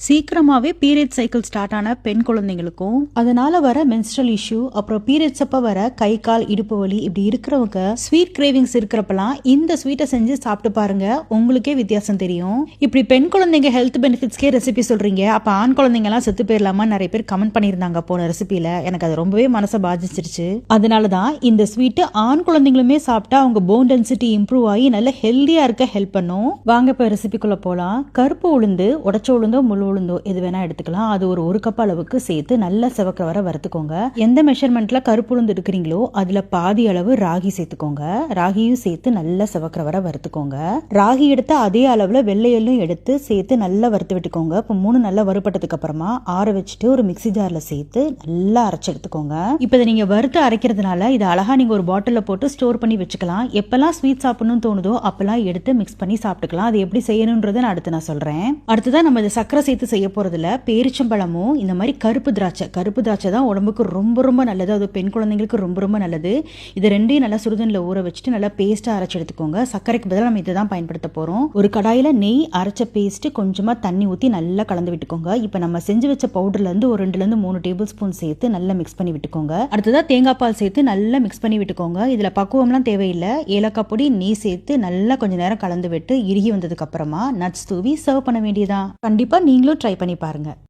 சீக்கிரமாவே period cycle start ஆன பெண் குழந்தைங்களுக்கும் அதனால வர மென்ஸ்ட்ரல் இஷ்யூ அப்புறம் பீரியட்ஸ் அப்ப வர கை கால் இடுப்பு வலி இப்படி இருக்கிறவங்க ஸ்வீட் கிரேவிங்ஸ் இருக்கிறப்பெல்லாம் இந்த ஸ்வீட்டை செஞ்சு சாப்பிட்டு பாருங்க, உங்களுக்கே வித்தியாசம் தெரியும். இப்படி பெண் குழந்தைங்க ஹெல்த் பெனிஃபிட்ஸ்க்கே ரெசிபி சொல்றீங்க, அப்ப ஆண் குழந்தைங்க எல்லாம் செத்து போயிடலாமா நிறைய பேர் கமெண்ட் பண்ணியிருந்தாங்க போன ரெசிபியில. எனக்கு அது ரொம்பவே மனசை பாதிச்சிருச்சு. அதனாலதான் இந்த ஸ்வீட் ஆண் குழந்தைங்களுமே சாப்பிட்டா அவங்க போன் டென்சிட்டி இம்ப்ரூவ் ஆகி நல்ல ஹெல்தியா இருக்க ஹெல்ப் பண்ணும். வாங்க இப்ப ரெசிபிக்குள்ள போலாம். கருப்பு உளுந்து, உடச்ச உளுந்தோ முழு உளுந்தோ எது வேணா எடுத்துக்கலாம். அது ஒரு கப் அளவுக்கு சேர்த்து நல்லா செவக்க வர வறுத்துக்கோங்க. எந்த மெஷர்மெண்ட்ல கருப்பு உளுந்து எடுக்கிறீங்களோ அதுல பாதி அளவு ராகி சேர்த்துக்கோங்க. ராகியும் சேர்த்து நல்லா செவக்க வர வறுத்துக்கோங்க. ராகி எடுத்த அதே அளவுல வெள்ளையெல்லும் எடுத்து சேர்த்து நல்லா வறுத்து விட்டுக்கோங்க. இப்போ 3 நல்லா வறுபட்டதுக்கு அப்புறமா ஆற வச்சுட்டு ஒரு மிக்சி ஜார்ல சேர்த்து நல்லா அரைச்சு எடுத்துக்கோங்க. இப்போ இதை நீங்க வறுத்து அரைக்கிறதுனால இது அழகா நீங்க ஒரு பாட்டில போட்டு ஸ்டோர் பண்ணி வச்சுக்கலாம். எப்பெல்லாம் ஸ்வீட் சாப்பிடணும்னு தோணுதோ அப்பெல்லாம் எடுத்து மிக்ஸ் பண்ணி சாப்பிட்டுக்கலாம். அது எப்படி செய்யணும்ன்றதை நான் அடுத்து சொல்றேன். அடுத்ததான் நம்ம இந்த சக்கரை சேர்த்து செய்ய போறதுல பேரிச்சம்பழமும் இந்த மாதிரி கருப்பு திராட்சை தான் உடம்புக்கு ரொம்ப ரொம்ப நல்லது. அது பெண் குழந்தைங்களுக்கு ரொம்ப ரொம்ப நல்லது. இது ரெண்டையும் நல்லா சுடுதண்ணில் ஊற வச்சுட்டு நல்லா பேஸ்டா அரைச்சு எடுத்துக்கோங்க. சர்க்கரைக்கு பதிலாக நம்ம இதை தான் பயன்படுத்த போறோம். ஒரு கடாயில நெய், அரைச்ச பேஸ்ட், கொஞ்சமா தண்ணி ஊற்றி நல்லா கலந்து விட்டுக்கோங்க. இப்போ நம்ம செஞ்சு வச்ச பவுடர்ல இருந்து ஒரு 2-3 டேபிள் ஸ்பூன் சேர்த்து நல்லா மிக்ஸ் பண்ணி விட்டுக்கோங்க. அடுத்ததா தேங்காய் பால் சேர்த்து நல்லா மிக்ஸ் பண்ணி விட்டுக்கோங்க. இதுல பக்குவம்லாம் தேவையில்லை. ஏலக்காய் பொடி, நெய் சேர்த்து நல்லா கொஞ்ச நேரம் கலந்து விட்டு இறுகி வந்ததுக்கு அப்புறமா நட்ஸ் தூவி சர்வ் பண்ண வேண்டியதான். கண்டிப்பா நீங்களும் ட்ரை பண்ணி பாருங்க.